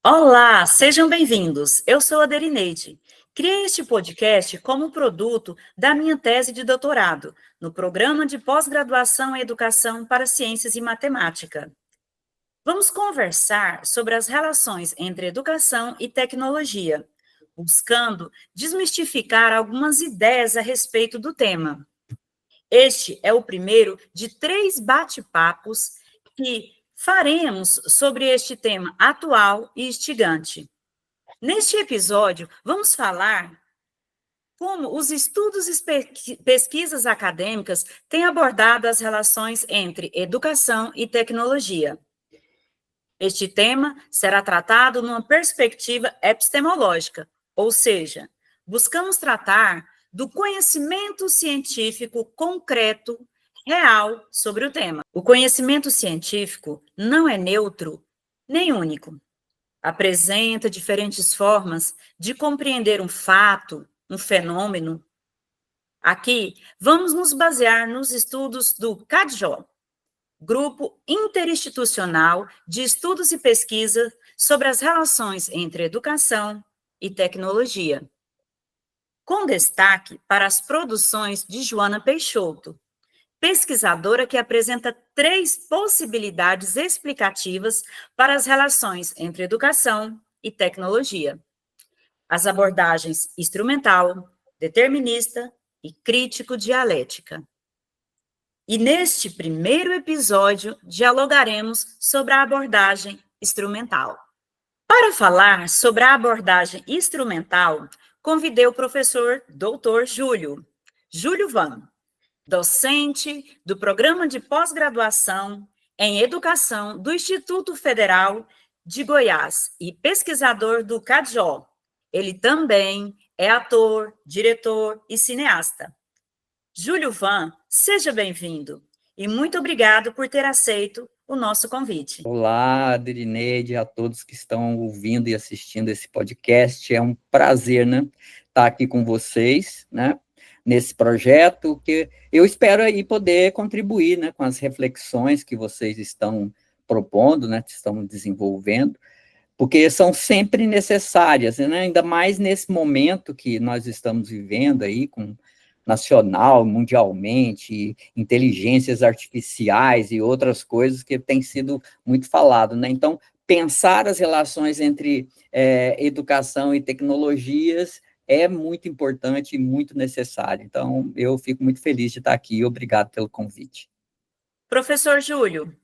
Olá, sejam bem-vindos. Eu sou a Derineide. Criei este podcast como produto da minha tese de doutorado, no programa de pós-graduação em Educação para Ciências e Matemática. Vamos conversar sobre as relações entre educação e tecnologia, buscando desmistificar algumas ideias a respeito do tema. Este é o primeiro de 3 bate-papos que faremos sobre este tema atual e instigante. Neste episódio, vamos falar como os estudos e pesquisas acadêmicas têm abordado as relações entre educação e tecnologia. Este tema será tratado numa perspectiva epistemológica, ou seja, buscamos tratar do conhecimento científico concreto, real, sobre o tema. O conhecimento científico não é neutro nem único. Apresenta diferentes formas de compreender um fato, um fenômeno. Aqui, vamos nos basear nos estudos do CADJO, Grupo Interinstitucional de Estudos e Pesquisa sobre as relações entre educação e tecnologia, com destaque para as produções de Joana Peixoto, pesquisadora que apresenta 3 possibilidades explicativas para as relações entre educação e tecnologia: as abordagens instrumental, determinista e crítico-dialética. E neste primeiro episódio, dialogaremos sobre a abordagem instrumental. Para falar sobre a abordagem instrumental, convidei o professor Dr. Júlio Van, docente do Programa de Pós-Graduação em Educação do Instituto Federal de Goiás e pesquisador do CADJO. Ele também é ator, diretor e cineasta. Júlio Van, seja bem-vindo e muito obrigado por ter aceito o nosso convite. Olá, Derineide, a todos que estão ouvindo e assistindo esse podcast. É um prazer, né, estar aqui com vocês, né, nesse projeto, que eu espero aí poder contribuir, né, com as reflexões que vocês estão propondo, né, que estão desenvolvendo, porque são sempre necessárias, né, ainda mais nesse momento que nós estamos vivendo aí, com nacional, mundialmente, inteligências artificiais e outras coisas que tem sido muito falado, né? Então, pensar as relações entre educação e tecnologias é muito importante e muito necessário. Então, eu fico muito feliz de estar aqui e obrigado pelo convite. Professor Júlio,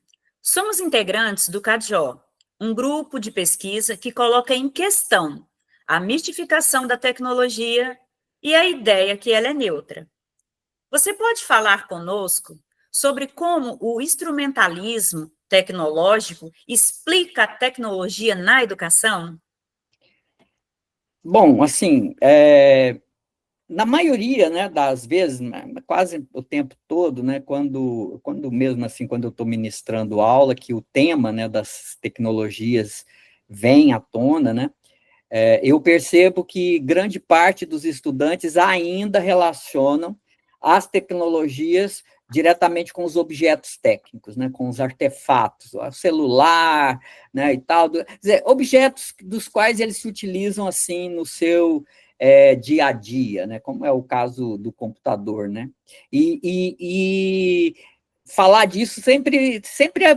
somos integrantes do CADJO, um grupo de pesquisa que coloca em questão a mistificação da tecnologia e a ideia que ela é neutra. Você pode falar conosco sobre como o instrumentalismo tecnológico explica a tecnologia na educação? Bom, assim, na maioria, né, das vezes, quase o tempo todo, né, quando mesmo assim, quando eu estou ministrando aula, que o tema, né, das tecnologias vem à tona, né, eu percebo que grande parte dos estudantes ainda relacionam as tecnologias diretamente com os objetos técnicos, né, com os artefatos, o celular, né, e tal, quer dizer, objetos dos quais eles se utilizam assim no seu dia a dia, né, como é o caso do computador, né, e falar disso sempre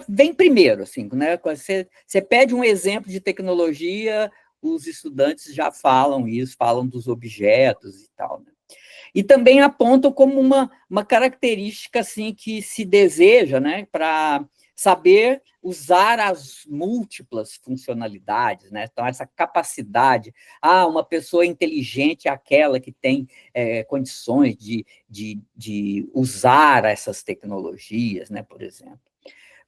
vem primeiro, assim, né, você pede um exemplo de tecnologia, os estudantes já falam isso, falam dos objetos e tal, né? E também apontam como uma característica assim, que se deseja, né, para saber usar as múltiplas funcionalidades, né? Então, essa capacidade, uma pessoa inteligente é aquela que tem condições de usar essas tecnologias, né, por exemplo.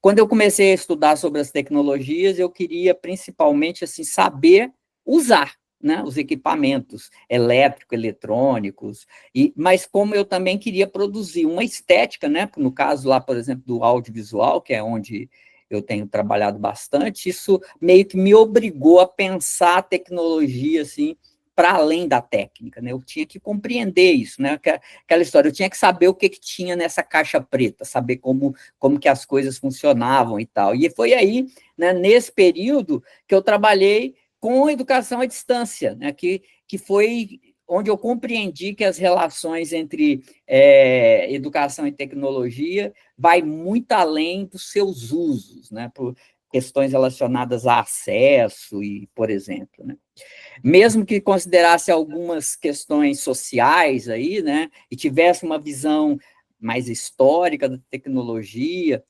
Quando eu comecei a estudar sobre as tecnologias, eu queria principalmente assim, saber usar, né, os equipamentos eletrônicos, mas como eu também queria produzir uma estética, né, no caso lá, por exemplo, do audiovisual, que é onde eu tenho trabalhado bastante, isso meio que me obrigou a pensar a tecnologia assim, para além da técnica, né? Eu tinha que compreender isso, né? Aquela história, eu tinha que saber o que tinha nessa caixa preta, saber como que as coisas funcionavam e tal. E foi aí, né, nesse período, que eu trabalhei com educação à distância, né, que foi onde eu compreendi que as relações entre educação e tecnologia vai muito além dos seus usos, né, por questões relacionadas a acesso, e, por exemplo, né. Mesmo que considerasse algumas questões sociais aí, né, e tivesse uma visão mais histórica da tecnologia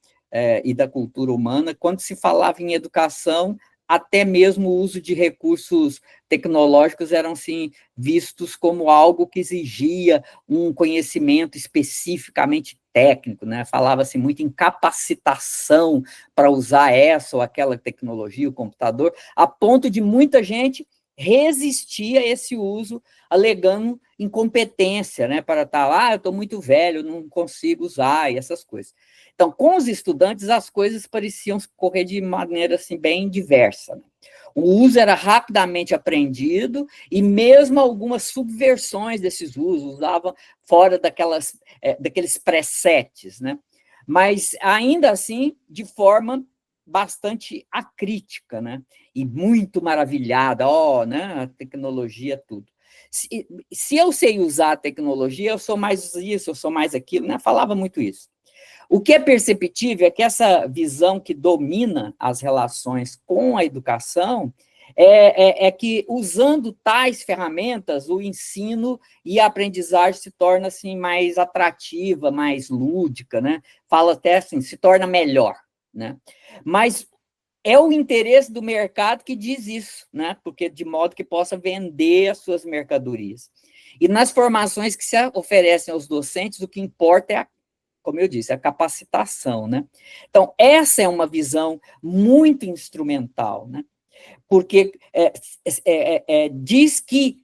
e da cultura humana, quando se falava em educação, até mesmo o uso de recursos tecnológicos eram, assim, vistos como algo que exigia um conhecimento especificamente técnico, né? Falava-se muito em capacitação para usar essa ou aquela tecnologia, o computador, a ponto de muita gente resistir a esse uso, alegando incompetência, né? Para estar lá, eu estou muito velho, não consigo usar, e essas coisas. Então, com os estudantes, as coisas pareciam correr de maneira assim, bem diversa. Né? O uso era rapidamente aprendido, e mesmo algumas subversões desses usos, usavam fora daqueles presets, né? Mas, ainda assim, de forma bastante acrítica, né? E muito maravilhada, né? A tecnologia, tudo. Se eu sei usar a tecnologia, eu sou mais isso, eu sou mais aquilo, né? Falava muito isso. O que é perceptível é que essa visão que domina as relações com a educação é que, usando tais ferramentas, o ensino e a aprendizagem se torna assim, mais atrativa, mais lúdica, né? Fala até assim, se torna melhor, né? Mas é o interesse do mercado que diz isso, né? Porque de modo que possa vender as suas mercadorias. E nas formações que se oferecem aos docentes, o que importa é como eu disse, a capacitação, né? Então, essa é uma visão muito instrumental, né? Porque diz que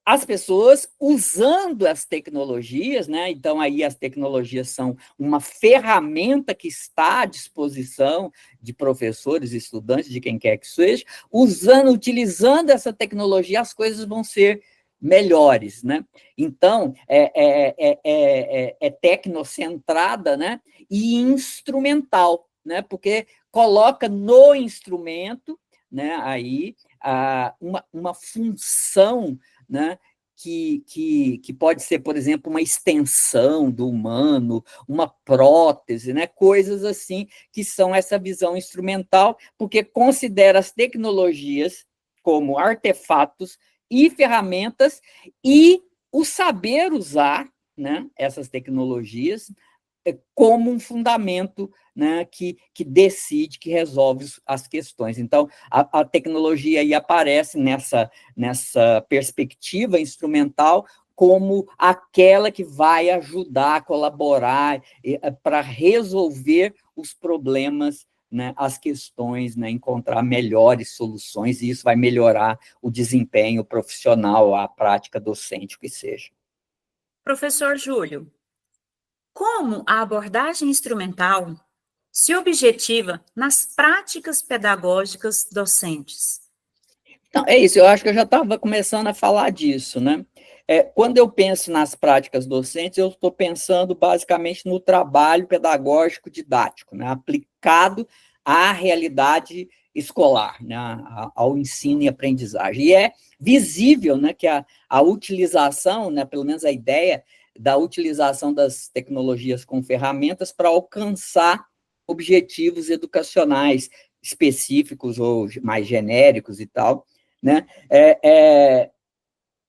as pessoas, usando as tecnologias, né? Então, aí as tecnologias são uma ferramenta que está à disposição de professores, estudantes, de quem quer que seja, utilizando essa tecnologia, as coisas vão ser melhores, né? Então, é tecnocentrada, né? E instrumental, né? Porque coloca no instrumento, né? Aí uma função, né? Que pode ser, por exemplo, uma extensão do humano, uma prótese, né? Coisas assim que são essa visão instrumental, porque considera as tecnologias como artefatos e ferramentas, e o saber usar, né, essas tecnologias como um fundamento, né, que decide, que resolve as questões. Então, a tecnologia aí aparece nessa perspectiva instrumental como aquela que vai ajudar, colaborar para resolver os problemas, né, as questões, né, encontrar melhores soluções, e isso vai melhorar o desempenho profissional, a prática docente, o que seja. Professor Júlio, como a abordagem instrumental se objetiva nas práticas pedagógicas docentes? Então, é isso, eu acho que eu já estava começando a falar disso, né? Quando eu penso nas práticas docentes, eu estou pensando basicamente no trabalho pedagógico didático, né? Aplicado à realidade escolar, né? Ao ensino e aprendizagem. E é visível, né, que a utilização, né, pelo menos a ideia da utilização das tecnologias como ferramentas para alcançar objetivos educacionais específicos ou mais genéricos e tal, né?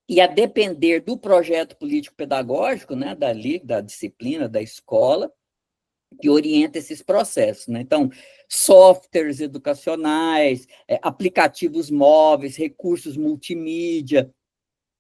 E a depender do projeto político-pedagógico, né, da disciplina, da escola, que orienta esses processos, né? Então, softwares educacionais, aplicativos móveis, recursos multimídia,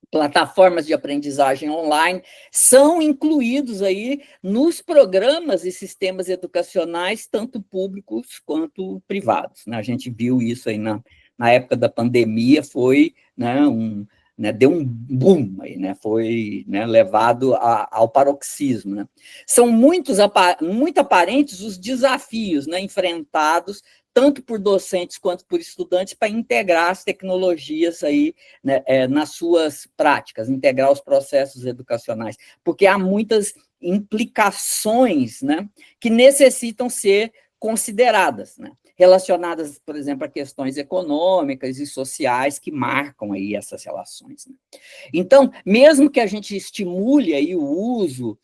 plataformas de aprendizagem online, são incluídos aí nos programas e sistemas educacionais, tanto públicos quanto privados, né? A gente viu isso aí na época da pandemia, foi, né, deu um boom aí, né? Foi, né, levado ao paroxismo, né? São muito aparentes os desafios, né, enfrentados tanto por docentes quanto por estudantes, para integrar as tecnologias aí, né, nas suas práticas, integrar os processos educacionais, porque há muitas implicações, né, que necessitam ser consideradas, né? relacionadas, por exemplo, a questões econômicas e sociais que marcam aí essas relações, né? Então, mesmo que a gente estimule aí o uso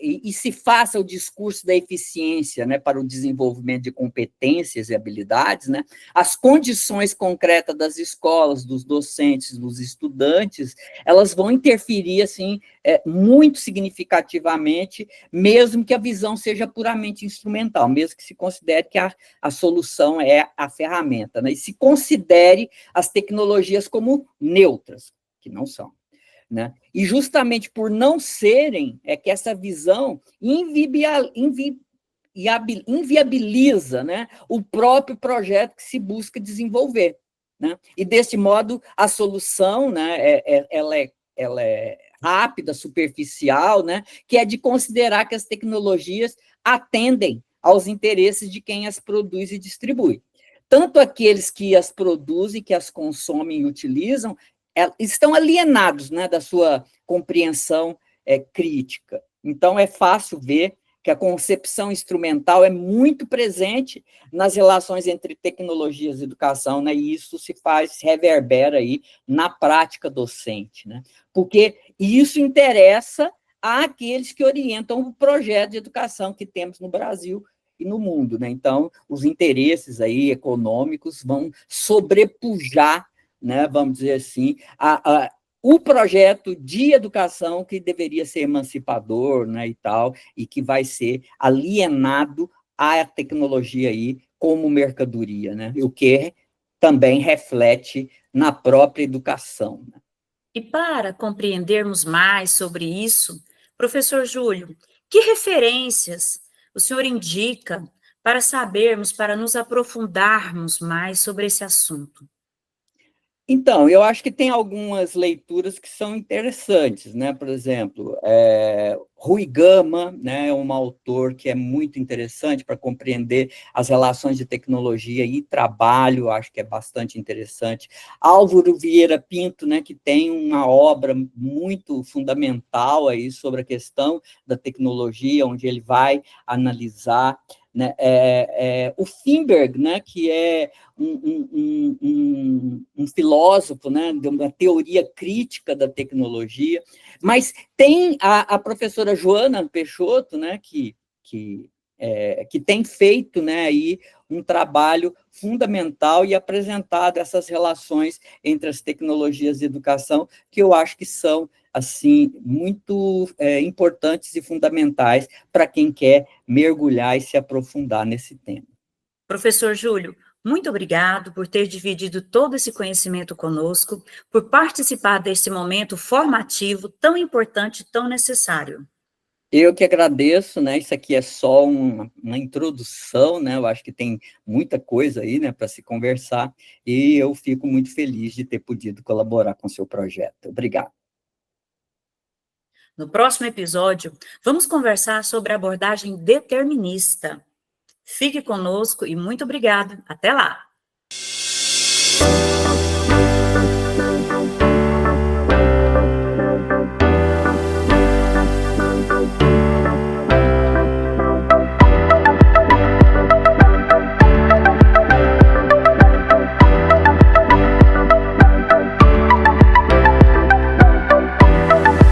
e se faça o discurso da eficiência, né, para o desenvolvimento de competências e habilidades, né, as condições concretas das escolas, dos docentes, dos estudantes, elas vão interferir assim muito significativamente, mesmo que a visão seja puramente instrumental, mesmo que se considere que a solução é a ferramenta, né, e se considere as tecnologias como neutras, que não são, né? E justamente por não serem, é que essa visão inviabiliza, né, o próprio projeto que se busca desenvolver, né? E, desse modo, a solução, né, ela é rápida, superficial, né, que é de considerar que as tecnologias atendem aos interesses de quem as produz e distribui. Tanto aqueles que as produzem, que as consomem e utilizam, estão alienados, né, da sua compreensão crítica. Então, é fácil ver que a concepção instrumental é muito presente nas relações entre tecnologias e educação, né, e isso se reverbera aí na prática docente, né, porque isso interessa àqueles que orientam o projeto de educação que temos no Brasil e no mundo, né? Então, os interesses aí econômicos vão sobrepujar, né, vamos dizer assim, o projeto de educação que deveria ser emancipador, né, e tal, e que vai ser alienado à tecnologia aí como mercadoria, né? O que também reflete na própria educação, né? E para compreendermos mais sobre isso, professor Júlio, que referências o senhor indica para sabermos, para nos aprofundarmos mais sobre esse assunto? Então, eu acho que tem algumas leituras que são interessantes, né? Por exemplo, Rui Gama, né, é um autor que é muito interessante para compreender as relações de tecnologia e trabalho, acho que é bastante interessante. Álvaro Vieira Pinto, né, que tem uma obra muito fundamental aí sobre a questão da tecnologia, onde ele vai analisar, né, o Finberg, né, que é um filósofo, né, de uma teoria crítica da tecnologia, mas tem a professora Joana Peixoto, né, que tem feito, né, aí um trabalho fundamental e apresentado essas relações entre as tecnologias e educação, que eu acho que são assim muito importantes e fundamentais para quem quer mergulhar e se aprofundar nesse tema. Professor Júlio, muito obrigado por ter dividido todo esse conhecimento conosco, por participar desse momento formativo tão importante e tão necessário. Eu que agradeço, né? Isso aqui é só uma introdução, né? Eu acho que tem muita coisa aí, né, para se conversar, e eu fico muito feliz de ter podido colaborar com o seu projeto. Obrigado. No próximo episódio, vamos conversar sobre a abordagem determinista. Fique conosco e muito obrigado. Até lá!